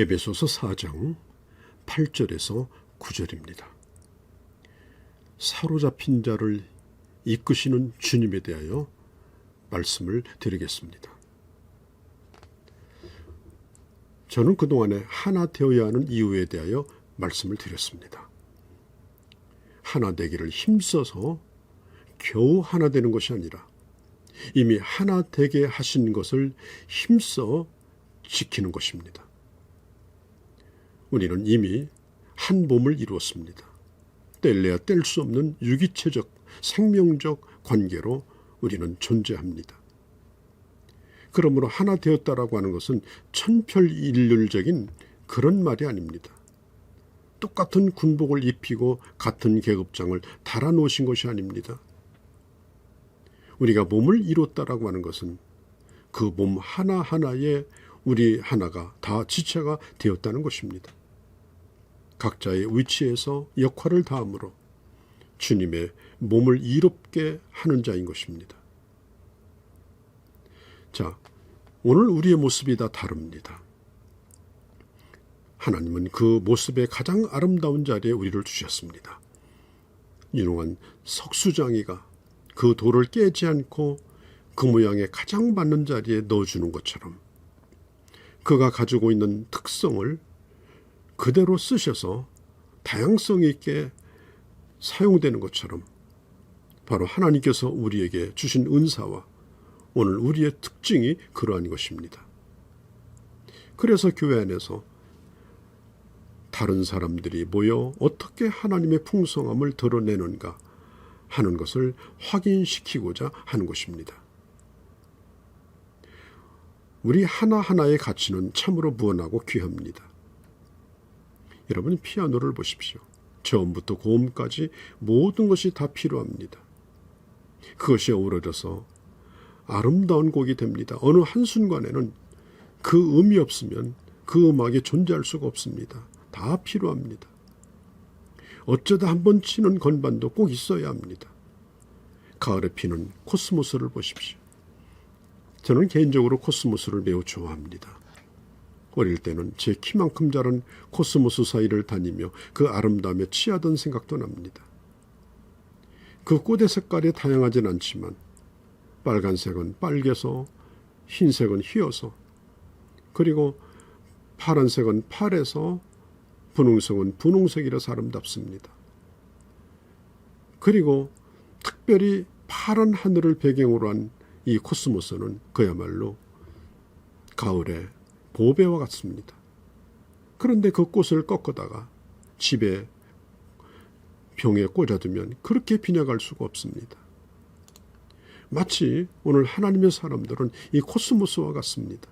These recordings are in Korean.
에베소서 4장 8절에서 9절입니다. 사로잡힌 자를 이끄시는 주님에 대하여 말씀을 드리겠습니다. 저는 그동안에 하나 되어야 하는 이유에 대하여 말씀을 드렸습니다. 하나 되기를 힘써서 겨우 하나 되는 것이 아니라 이미 하나 되게 하신 것을 힘써 지키는 것입니다. 우리는 이미 한 몸을 이루었습니다. 뗄래야 뗄 수 없는 유기체적, 생명적 관계로 우리는 존재합니다. 그러므로 하나 되었다라고 하는 것은 천편일률적인 그런 말이 아닙니다. 똑같은 군복을 입히고 같은 계급장을 달아놓으신 것이 아닙니다. 우리가 몸을 이뤘다라고 하는 것은 그 몸 하나하나에 우리 하나가 다 지체가 되었다는 것입니다. 각자의 위치에서 역할을 다함으로 주님의 몸을 이롭게 하는 자인 것입니다. 자, 오늘 우리의 모습이 다 다릅니다. 하나님은 그 모습의 가장 아름다운 자리에 우리를 두셨습니다. 유능한 석수장이가 그 돌을 깨지 않고 그 모양에 가장 맞는 자리에 넣어주는 것처럼 그가 가지고 있는 특성을 그대로 쓰셔서 다양성 있게 사용되는 것처럼 바로 하나님께서 우리에게 주신 은사와 오늘 우리의 특징이 그러한 것입니다. 그래서 교회 안에서 다른 사람들이 모여 어떻게 하나님의 풍성함을 드러내는가 하는 것을 확인시키고자 하는 것입니다. 우리 하나하나의 가치는 참으로 무한하고 귀합니다. 여러분, 피아노를 보십시오. 처음부터 고음까지 모든 것이 다 필요합니다. 그것이 어우러져서 아름다운 곡이 됩니다. 어느 한순간에는 그 음이 없으면 그 음악이 존재할 수가 없습니다. 다 필요합니다. 어쩌다 한번 치는 건반도 꼭 있어야 합니다. 가을에 피는 코스모스를 보십시오. 저는 개인적으로 코스모스를 매우 좋아합니다. 어릴 때는 제 키만큼 자란 코스모스 사이를 다니며 그 아름다움에 취하던 생각도 납니다. 그 꽃의 색깔이 다양하진 않지만 빨간색은 빨개서 흰색은 희어서 그리고 파란색은 파래서 분홍색은 분홍색이라서 아름답습니다. 그리고 특별히 파란 하늘을 배경으로 한 이 코스모스는 그야말로 가을의 보배와 같습니다. 그런데 그 꽃을 꺾어다가 집에 병에 꽂아두면 그렇게 빈약할 수가 없습니다. 마치 오늘 하나님의 사람들은 이 코스모스와 같습니다.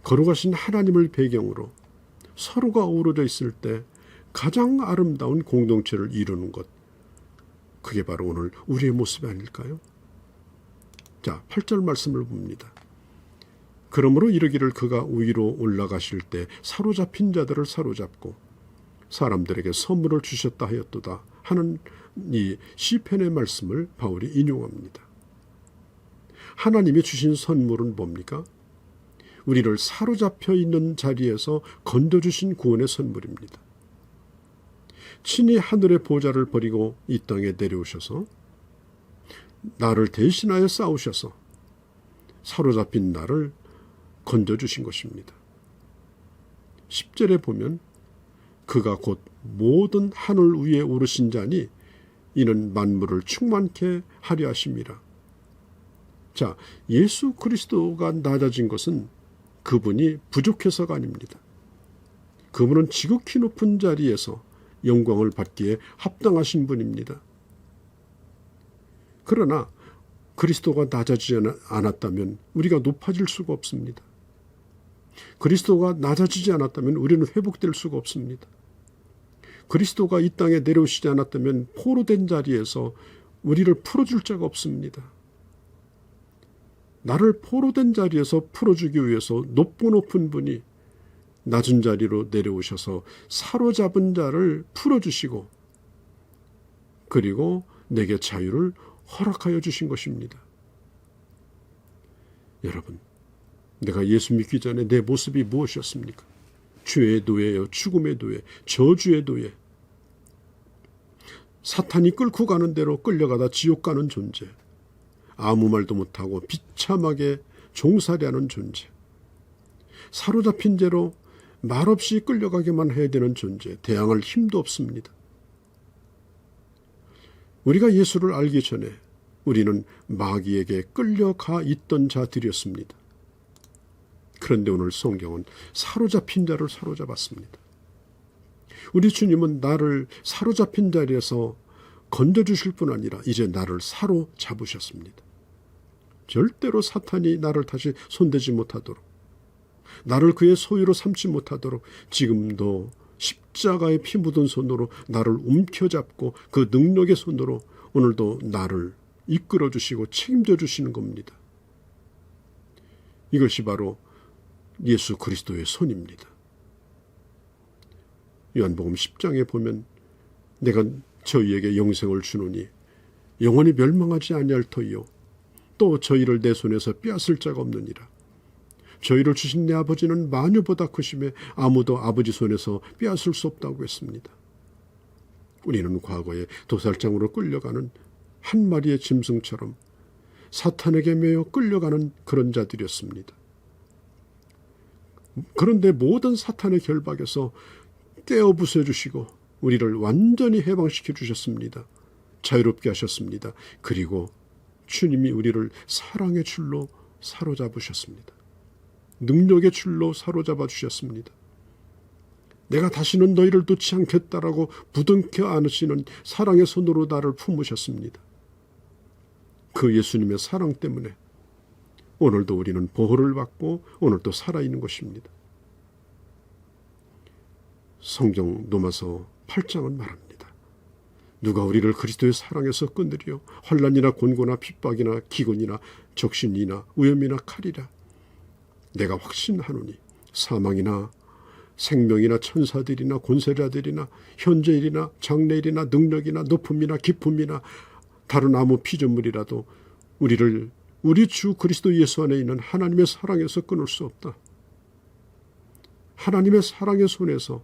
거룩하신 하나님을 배경으로 서로가 어우러져 있을 때 가장 아름다운 공동체를 이루는 것, 그게 바로 오늘 우리의 모습이 아닐까요? 자, 8절 말씀을 봅니다. 그러므로 이르기를 그가 위로 올라가실 때 사로잡힌 자들을 사로잡고 사람들에게 선물을 주셨다 하였도다 하는 이 시편의 말씀을 바울이 인용합니다. 하나님이 주신 선물은 뭡니까? 우리를 사로잡혀 있는 자리에서 건져주신 구원의 선물입니다. 친히 하늘의 보좌를 버리고 이 땅에 내려오셔서 나를 대신하여 싸우셔서 사로잡힌 나를 건져주신 것입니다. 10절에 보면 그가 곧 모든 하늘 위에 오르신 자니 이는 만물을 충만케 하려 하심이라. 자, 예수 그리스도가 낮아진 것은 그분이 부족해서가 아닙니다. 그분은 지극히 높은 자리에서 영광을 받기에 합당하신 분입니다. 그러나 그리스도가 낮아지지 않았다면 우리가 높아질 수가 없습니다. 그리스도가 낮아지지 않았다면 우리는 회복될 수가 없습니다. 그리스도가 이 땅에 내려오시지 않았다면 포로된 자리에서 우리를 풀어줄 자가 없습니다. 나를 포로된 자리에서 풀어주기 위해서 높은 분이 낮은 자리로 내려오셔서 사로잡은 자를 풀어주시고 그리고 내게 자유를 허락하여 주신 것입니다. 여러분, 내가 예수 믿기 전에 내 모습이 무엇이었습니까? 죄의 노예요, 죽음의 노예, 저주의 노예, 사탄이 끌고 가는 대로 끌려가다 지옥 가는 존재, 아무 말도 못하고 비참하게 종살이하는 존재, 사로잡힌 죄로 말없이 끌려가게만 해야 되는 존재, 대항할 힘도 없습니다. 우리가 예수를 알기 전에 우리는 마귀에게 끌려가 있던 자들이었습니다. 그런데 오늘 성경은 사로잡힌 자를 사로잡았습니다. 우리 주님은 나를 사로잡힌 자리에서 건져주실 뿐 아니라 이제 나를 사로잡으셨습니다. 절대로 사탄이 나를 다시 손대지 못하도록, 나를 그의 소유로 삼지 못하도록 지금도 십자가의 피 묻은 손으로 나를 움켜잡고 그 능력의 손으로 오늘도 나를 이끌어 주시고 책임져 주시는 겁니다. 이것이 바로 예수 그리스도의 손입니다. 요한복음 10장에 보면 내가 저희에게 영생을 주노니 영원히 멸망하지 아니할 터이요 또 저희를 내 손에서 빼앗을 자가 없느니라. 저희를 주신 내 아버지는 만유보다 크심에 아무도 아버지 손에서 빼앗을 수 없다고 했습니다. 우리는 과거에 도살장으로 끌려가는 한 마리의 짐승처럼 사탄에게 매여 끌려가는 그런 자들이었습니다. 그런데 모든 사탄의 결박에서 떼어 부숴주시고 우리를 완전히 해방시켜 주셨습니다. 자유롭게 하셨습니다. 그리고 주님이 우리를 사랑의 줄로 사로잡으셨습니다. 능력의 줄로 사로잡아 주셨습니다. 내가 다시는 너희를 놓지 않겠다라고 부둥켜 안으시는 사랑의 손으로 나를 품으셨습니다. 그 예수님의 사랑 때문에 오늘도 우리는 보호를 받고 오늘도 살아있는 것입니다. 성경 로마서 8장은 말합니다. 누가 우리를 그리스도의 사랑에서 끊으리요? 환난이나 곤고나 핍박이나 기근이나 적신이나 위험이나 칼이라. 내가 확신하노니 사망이나 생명이나 천사들이나 권세자들이나 현재일이나 장래일이나 능력이나 높음이나 깊음이나 다른 아무 피조물이라도 우리를 우리 주 그리스도 예수 안에 있는 하나님의 사랑에서 끊을 수 없다. 하나님의 사랑의 손에서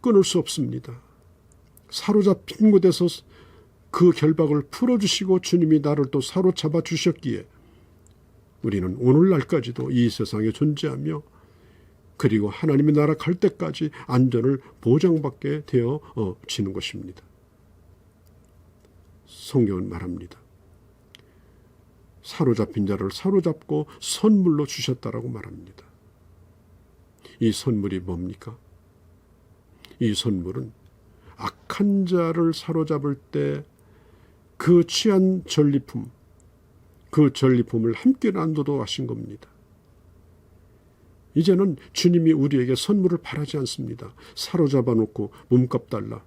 끊을 수 없습니다. 사로잡힌 곳에서 그 결박을 풀어주시고 주님이 나를 또 사로잡아 주셨기에 우리는 오늘날까지도 이 세상에 존재하며 그리고 하나님의 나라 갈 때까지 안전을 보장받게 되어지는 것입니다. 성경은 말합니다. 사로잡힌 자를 사로잡고 선물로 주셨다라고 말합니다. 이 선물이 뭡니까? 이 선물은 악한 자를 사로잡을 때 그 취한 전리품, 그 전리품을 함께 나누도록 하신 겁니다. 이제는 주님이 우리에게 선물을 바라지 않습니다. 사로잡아 놓고 몸값 달라.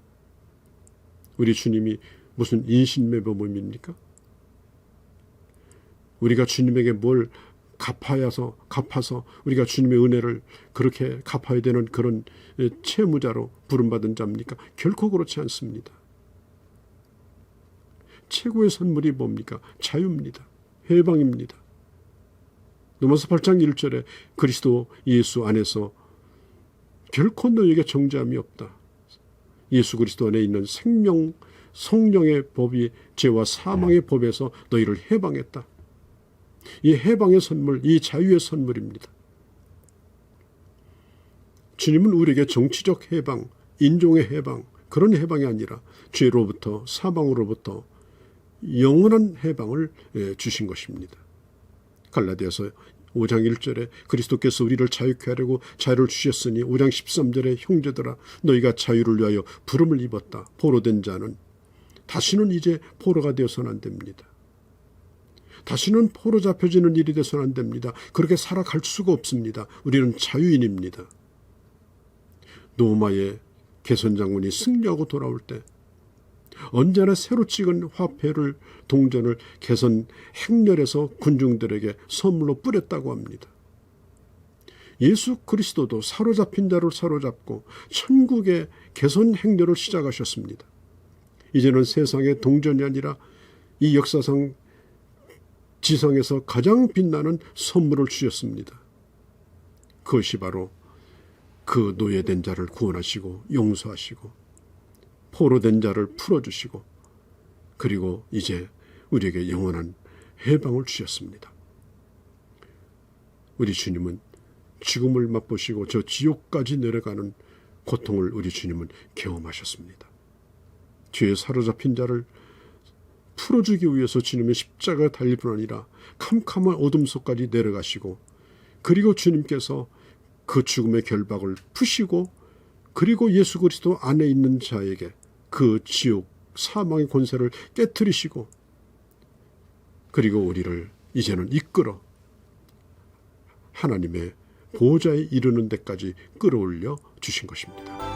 우리 주님이 무슨 인신매매범입니까? 우리가 주님에게 뭘 갚아서 우리가 주님의 은혜를 그렇게 갚아야 되는 그런 채무자로 부름받은 자입니까? 결코 그렇지 않습니다. 최고의 선물이 뭡니까? 자유입니다. 해방입니다. 로마서 8장 1절에 그리스도 예수 안에서 결코 너에게 정죄함이 없다. 예수 그리스도 안에 있는 생명, 성령의 법이 죄와 사망의 법에서 너희를 해방했다. 이 해방의 선물, 이 자유의 선물입니다. 주님은 우리에게 정치적 해방, 인종의 해방, 그런 해방이 아니라 죄로부터 사망으로부터 영원한 해방을 주신 것입니다. 갈라디아서 5장 1절에 그리스도께서 우리를 자유케 하려고 자유를 주셨으니 5장 13절에 형제들아 너희가 자유를 위하여 부름을 입었다. 포로된 자는 다시는 이제 포로가 되어서는 안 됩니다. 다시는 포로 잡혀지는 일이 되어서는 안 됩니다. 그렇게 살아갈 수가 없습니다. 우리는 자유인입니다. 로마의 개선 장군이 승리하고 돌아올 때 언제나 새로 찍은 화폐를 동전을 개선 행렬에서 군중들에게 선물로 뿌렸다고 합니다. 예수 그리스도도 사로잡힌 자를 사로잡고 천국의 개선 행렬을 시작하셨습니다. 이제는 세상의 동전이 아니라 이 역사상 지상에서 가장 빛나는 선물을 주셨습니다. 그것이 바로 그 노예된 자를 구원하시고 용서하시고 포로된 자를 풀어주시고 그리고 이제 우리에게 영원한 해방을 주셨습니다. 우리 주님은 죽음을 맛보시고 저 지옥까지 내려가는 고통을 우리 주님은 경험하셨습니다. 죄에 사로잡힌 자를 풀어주기 위해서 주님의 십자가에 달릴 뿐 아니라 캄캄한 어둠 속까지 내려가시고 그리고 주님께서 그 죽음의 결박을 푸시고 그리고 예수 그리스도 안에 있는 자에게 그 지옥 사망의 권세를 깨트리시고 그리고 우리를 이제는 이끌어 하나님의 보호자에 이르는 데까지 끌어올려 주신 것입니다.